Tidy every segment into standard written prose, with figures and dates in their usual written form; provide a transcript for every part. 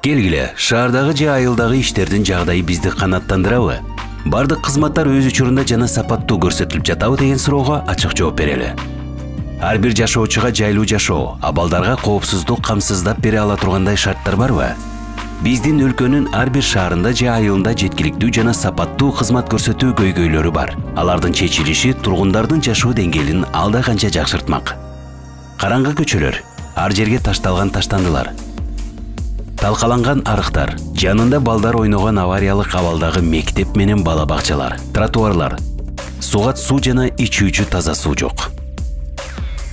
Келгиле, шаардагы же айылдагы иштердин жагдайы бизди канаттандырабы? Бардык кызматтар өз учурунда жана сапаттуу көрсөтүлүп жатабы деген суроого ачык жооп берели. Ар бир жашоочуга жайлуу жашоо, абалдарга коопсуздук камсыздап бере ала тургандай шарттар барбы? Биздин өлкөнүн ар бир шаарында же айылында жеткиликтүү жана сапаттуу кызмат көрсөтүү көйгөйлөрү бар. Алардын чечилиши тургундардын жашоо деңгээлин алда канча жакшыртмак. Караңгы көчөлөр, ар жерге ташталган таштандылар. Талкаланган арыктар, жанында балдар ойногон авариялык абалдагы мектеп менен бала бакчалар, тротуарлар, сугат суу жана ичүүчү таза суу жок.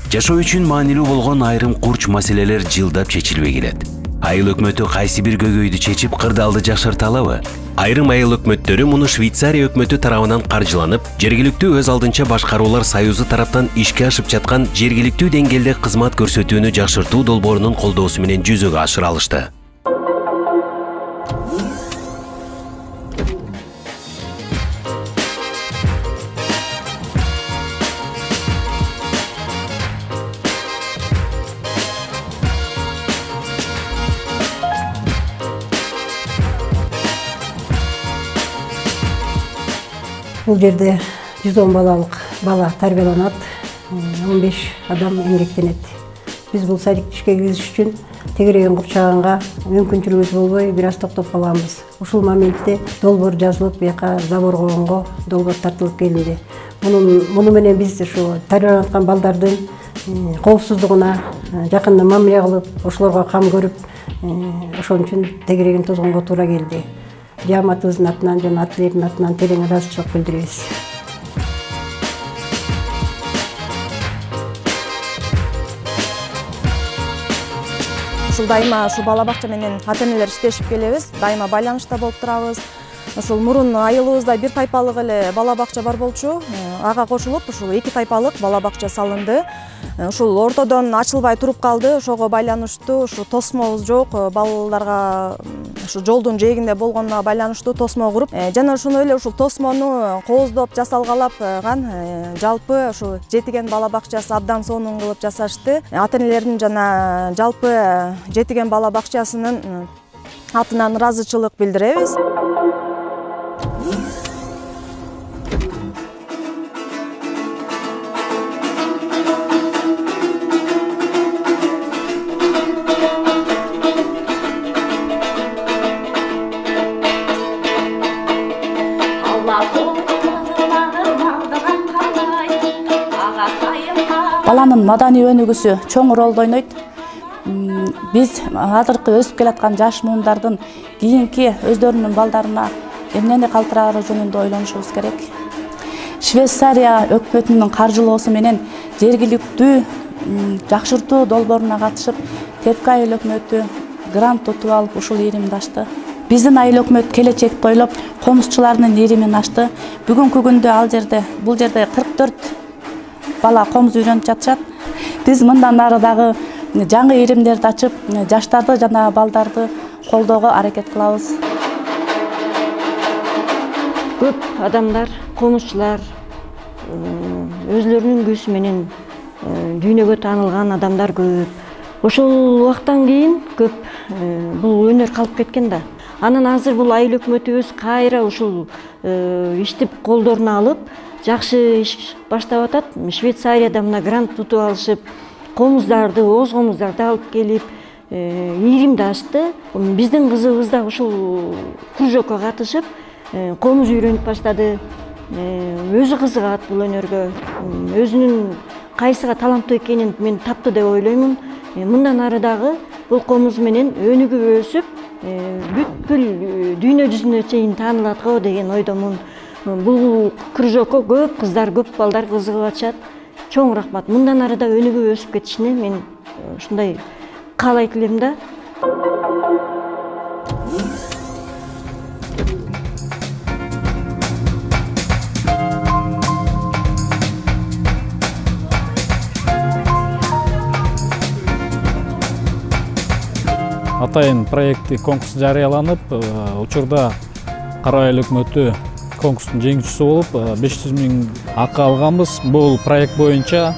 Жашоо үчүн маанилүү болгон айрым курч маселелер жылдап чечилбей келет. Айыл өкмөтү кайсы бир көйгөйдү чечип кырдаалды жакшырта алабы? Айрым айыл өкмөттөрү муну Швейцария өкмөтү тарабынан каржыланып, жергиликтүү өз алдынча башкаруулар союзу тараптан ишке ашып жаткан жергиликтүү деңгээлде кызмат көрсөтүүнү жакшыртуу долбоорунун колдоосу менен жүзөгө ашыра алышты. Бул жерде 110 бала тарбияланат, 15 адам эмгектенет. Биз бул садикти ишке киргизиш үчүн тегереген курчаганга мүмкүнчүлүгүбүз болбой бир аз токтоп калганбыз. Ушул моментте долбоор жазылып, бияка забор койгонго долбоор тартылып келинди. Муну менен биз ушу тарбияланып балдардын коопсуздугуна жакында мамиле кылып, ошолорго кам көрүп, ошон үчүн тегереген тозгонго туура келди. Жамаатыбыздын атынан жана ательердин атынан терең ыраазычылык билдиребиз. Ушул дайыма ушу бала бакча менен ата-энелер иштешип келебиз, дайыма байланышта болуп турабыз. Ушул мурун айылыбызда бир тайпалык эле бала бакча бар болчу. Ага кошулуп ушул 2 тайпалык бала бакча салынды. Ушул ортодон ачылбай туруп калды. Ошого байланыштуу ушу тосмобуз жок, балдарга ушу жолдун жээгинде болгонуна байланыштуу тосмо куруп, жана ошондой эле ушул тосмону кооздоп жасалгалаган жалпы ушу жетиген бала бакчасы абдан сонун кылып жасашты. Ата-энелердин жана жалпы жетиген бала бакчасынын атынан ыраазычылык билдиребиз. Баланын маданий өнүгүүсү чоң ролду ойнойт. Биз азыркы өсүп келаткан жаш муундардын кийинки өздөрүнүн балдарына эмнени калтырары жөнүндө ойлонушубуз керек. Швейцария өкмөтүнүн каржылоосу менен жергиликтүү жакшыртуу долбооруна катышып, Тепке айыл өкмөтү грант утуп алып ушул ийримди ачты. Биздин айыл өкмөт келечекти ойлоп, комузчулардын ийримин ачты. Бүгүнкү күндө бул жерде 44 бала комуз үйрөнүп жатышат. Биз мындан ары дагы жаңы ийримдерди ачып, жаштарды жана балдарды колдоого аракет кылабыз. Көп адамдар, комузчулар өзлөрүнүн күйүүсү менен дүйнөгө таанылган адамдар көп. Ошол убактан кийин көп бул өнөр калып кеткен да. Анан азыр бул айыл өкмөтү өз кайра ушул ишти колдоруна алып, жакшы иш баштап атат. Швейцарияда мына грант утуп алышып, оз комуздарды алып келип, ийримди ачты. Биздин кызыбыз да ушул кружокко катышып, комуз үйрөнүп баштады. Өзү кызыгат бул өнөргө. Өзүнүн кайсыга таланттуу экенин мен таптı деп ойлоймун. Мындан ары дагы бул комуз менен өнүгүп өсүп, бүткүл дүйнө жүзүнө чейин таанылат го деген ойдомун. Бул кружокко көп кыздар, көп балдар кызыгып атышат. Чоң рахмат. Мындан ары да өнүгүп өсүп кетишине мен ушундай каалайт элем да. Атайын проекти конкурс жарыяланып, учурда Кара айыл өкмөтү конкурстун жеңүүчүсү болуп 500 000 акы алганбыз. Бул проект боюнча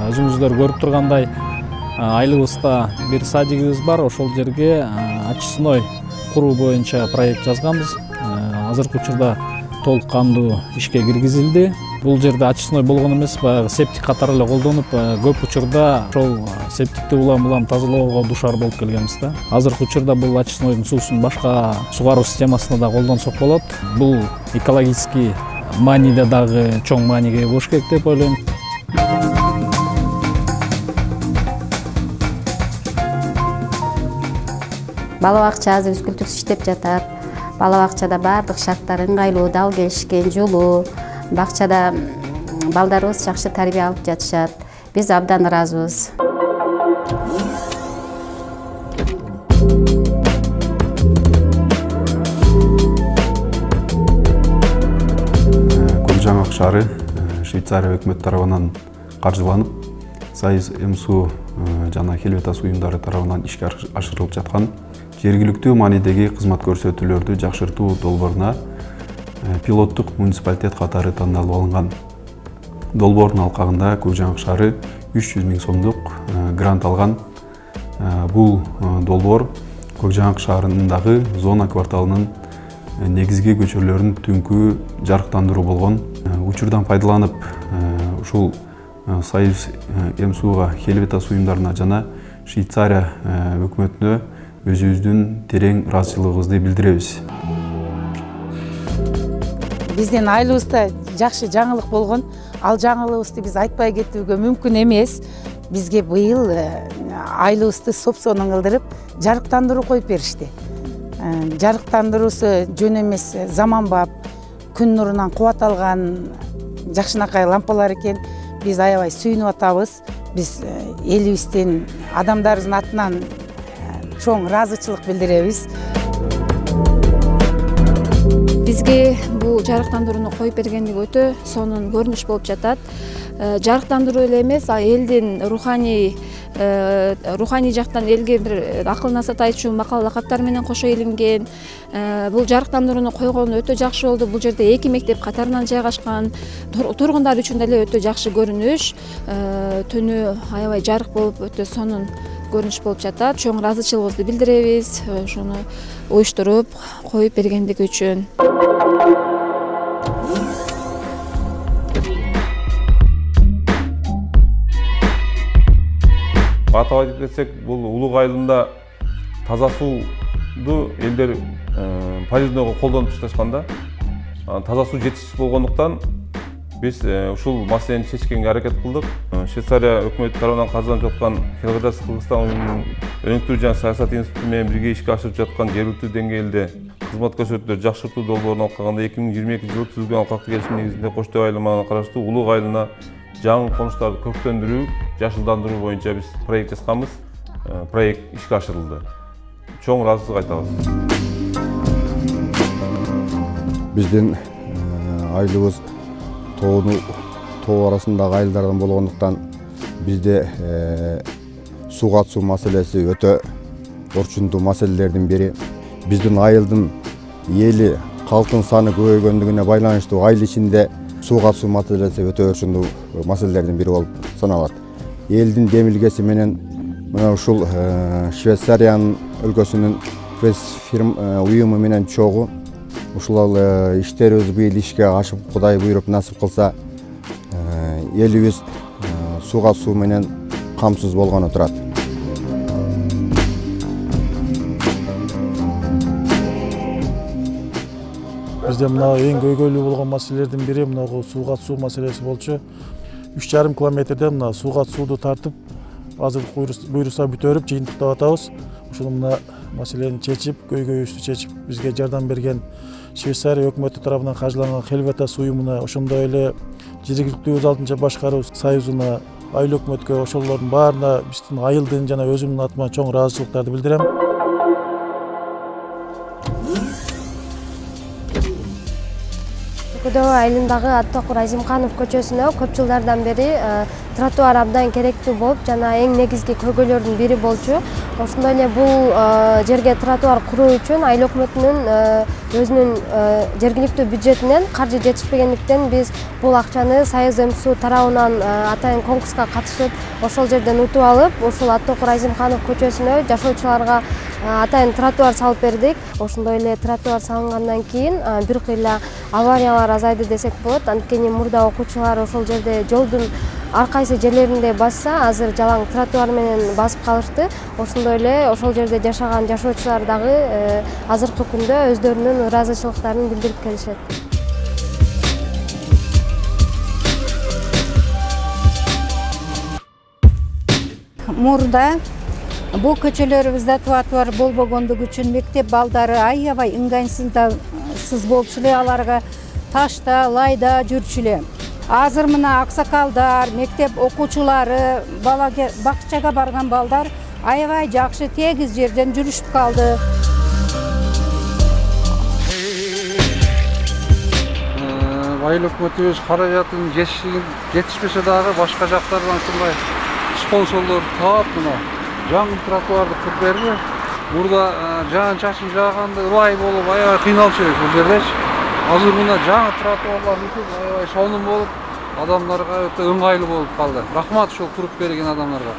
өзүңүздөр көрүп тургандай айылыбызда бир садигибиз бар. Ошол жерге очистной куруу боюнча проект жазганбыз. Азыркы учурда толук кандуу ишке киргизилди. Бул жерде очистной болгон эмес, баягы септик катары эле колдонуп, көп учурда ошол септикти улам тазалоого душар болуп келгенбиз да. Азыркы учурда бул очистнойдун суусун башка сугаруу системасына да колдонсок болот. Бул экологический мааниде дагы чоң мааниге ээ болуш керек деп ойлойм. Бала бакча азыр үзгүлтүксүз иштеп жатат. Бала бакчада баардык шарттар ыңгайлуу, дал келишкен, жолуу. Бакчада балдарыбыз жакшы тарбия алып жатышат. Биз абдан ыраазыбыз. Көкжаңак шаары Швейцария өкмөтү тарабынан каржыланып, Союз МСУ жана Хелветас уюмдары тарабынан ишке ашырылып жаткан жергиликтүү маанидеги кызмат көрсөтүүлөрдү жакшыртуу долбооруна пилоттук муниципалитет катары тандалып алынган. Долбоордун алкагында Көкжаңак шаары 300 000 сомдук грант алган. Бул долбоор Көкжаңак шаарындагы зона кварталынын негизги көчөлөрүн түнкү жарыктандыруу болгон. Учурдан пайдаланып, ушул Союз МСУга, Хелветас уюмдарына жана Швейцария өкмөтүнө өзүбүздүн терең ыраазычылыгыбызды билдиребиз. Биздин айылыбызда жакшы жаңылык болгон. Ал жаңылыгыбызды биз айтпай кетүүгө мүмкүн эмес. Бизге быйыл айылыбызды сопсонун кылдырып, жарыктандыруу коюп беришти. Жарыктандыруусу жөн эмес, заманбап, күн нурунан кубат алган жакшынакай лампалар экен. Биз аябай сүйүнүп атабыз. Биз элибиздин адамдарыбыздын атынан чоң ыраазычылык билдиребиз. Бизге бул жарыктандырууну коюп бергендиги өтө сонун көрүнүш болуп жатат. Жарыктандыруу эле эмес, элдин руханий жактан элге бир акыл насаат айтчу макал-лакаттар менен кошо илинген. Бул жарыктандырууну койгону өтө жакшы болду. Бул жерде 2 мектеп катарынан жайгашкан. Тургундар үчүн деле өтө жакшы көрүнүш. Түнү аябай жарык болуп, өтө сонун көрүнүш болуп жатат. Чоң ыраазычылыгыбызды билдиребиз. Ошону уюштуруп коюп бергендиги үчүн. Атап айтып кетсек, бул улуг айылында таза сууду элдер полезныйга колдонуп башташканда, таза суу жетишсиз болгондуктан биз ушул маселени чечкенге аракет кылдык. Швейцария өкмөтү тарабынан каржыланып жаткан Хелветас Кыргызстан уюмунун өнүктүрүү жана саясат институту менен бирге ишке ашырып жаткан жергиликтүү деңгээлде кызмат көрсөтүүлөрдү жакшыртуу долбоорун алкагында 2022 жылы түзүлгөн алкактуу келишим негизинде Коштөбө айланмагына караштуу улуг айылына жаңы конуштарды көктөндүрүү, жашылдандыруу боюнча биз проект жазганбыз. Проект ишке ашырылды. Чоң ыраазычылык айтабыз. Биздин айылыбыз тоо арасындагы айылдардан болгондуктан бизде сууга суу маселеси өтө орчундуу маселелердин бири. Биздин айылдын эли, калктын саны көбөйгөндүгүнө байланыштуу айыл ичинде сууга суу маселеси өтө орчундуу маселелердин бири болуп саналат. Элдин демилгеси менен мына ушул Швейцариянын өлкөсүнүн пресс-фирм уюму менен чогуу ушул иштерибиз быйыл ишке ашып, Кудай буйруп насип кылса, элибиз сууга суу менен камсыз болгону турат. Бизде мына эң көйгөйлүү болгон маселелердин бири мына сууга суу маселеси болчу. 3,5 километрден мына сууга сууду тартып, азыр буйруса бүтөрүп жыйынтыктап атабыз. Ушул мына маселени чечип, көйгөйүбүздү чечип, бизге жардам берген Швейцария өкмөтү тарабынан каржыланган Хелветас уюмуна, ошондой эле жергиликтүү өз алдынча башкаруу союзуна, айыл өкмөткө, ошолордун баарына биздин айылдын жана өзүмдүн атыман чоң ыраазычылыктарды билдирем. Көдөбө айылындагы Аттокур Азимканов көчөсүнө көп жылдардан бери тротуар абдан керектүү болуп, жана эң негизги көйгөйлөрдүн бири болчу. Ошондой эле бул жерге тротуар куруу үчүн айыл өкмөтүнүн өзүнүн жергиликтүү бюджетинен каржы жетишпегендиктен биз бул акчаны Союз МСУ тарабынан атайын конкурска катышып, ошол жерден утуп алып, ушул Аттокур Айзимканов көчөсүнө жашоочуларга атайын тротуар салып бердик. Ошондой эле тротуар салынгандан кийин бир кыйла авариялар азайды десек болот. Анткени мурда окуучулар ошол жерде жолдун ар кайсы жерлеринде басса, азыр жалаң тротуар менен басып калышты. Ошондой эле ошол жерде жашаган жашоочулар дагы азыркы күндө өздөрүнүн ыраазычылыктарын билдирип келишет. Мурда бул көчөлөрүбүздө тротуар болбогондугу үчүн мектеп балдары аябай ыңгайсыз болчу эле, аларга ташта, лайда жүрчү эле. Азыр мына аксакалдар, мектеп окуучулары, бала бакчага барган балдар аябай жакшы тегиз жерден жүрүшүп калды. Айыл өкмөтүбүз каражатын жетишпесе дагы башка жактардан ушундай спонсорлор таап мына жаңы тротуарды кырып берди. Мурда жаан-чачын жааганда ылай болуп аябай кыйналчу элек бул жердечи. Азыр мына жаңы тротуарлар бүтүп аябай сонун болуп, адамдарга өтө ыңгайлуу болуп калды. Рахмат ушул куруп берген адамдарга.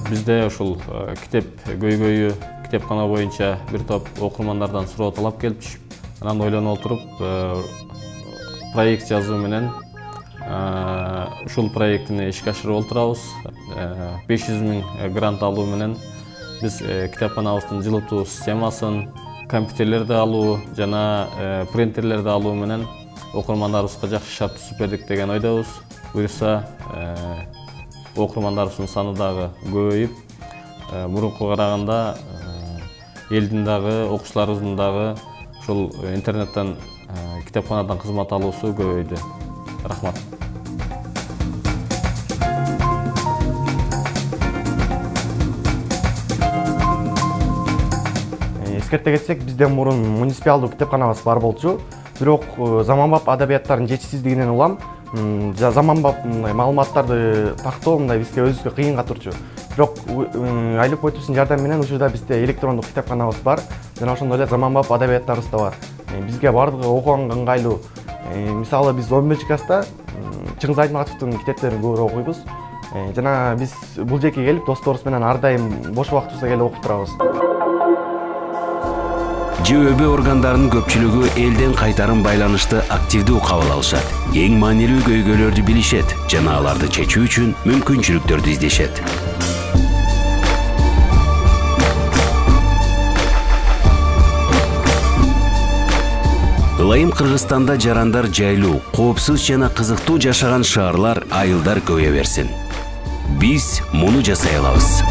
Бизде ушул китеп көйгөйү китепкана боюнча бир топ окурмандардан суроо талап келипчи. Анан ойлонуп отуруп проект жазуу менен ушул проекттини ишке ашырып отурабыз. 500 000 грант алуу менен биз китепканабыздын жылытуу системасын, компьютерлерди алуу жана принтерлерди алуу менен окурмандарыбызга жакшы шарт түзүп бердик деген ойдобуз. Буюрса окурмандарыбыздын саны дагы көбөйүп, мурункуга караганда элдин дагы, окуучуларыбыздын дагы ушул интернеттен китепканадан кызмат алуусу көбөйдү. Рахмат. Эскерте кетсек, бизде мурун муниципалдуу китепканабыз бар болчу. Бирок заманбап адабияттардын жетишсиздигинен улам заманбап маалыматтарды тактоо бизге өзүбүзгө кыйынга турчу. Бирок айыл өкмөтүбүздүн жардамы менен учурда бизде электрондук китепканабыз бар жана ошондой эле заманбап адабияттарыбыз да бар. Бизге бардыгы окуганга ыңгайлуу. Мисалы биз 15 класста Чыңгыз Айтматовдун китептерин көбүрөөк окуйбуз. Жана биз бул жерге келип досторубуз менен ар дайым бош убактыбызда келип окуп турабыз. ЖӨБ органдарынын көпчүлүгү элден кайтарым байланышты активдүү кабыл алышат. Эң маанилүү көйгөйлөрдү билишет жана аларды чечүү үчүн мүмкүнчүлүктөрдү издешет. Ылайым Кыргызстанда жарандар жайлуу, коопсуз жана кызыктуу жашаган шаарлар, айылдар көбөйө берсин. Биз муну жасай алабыз.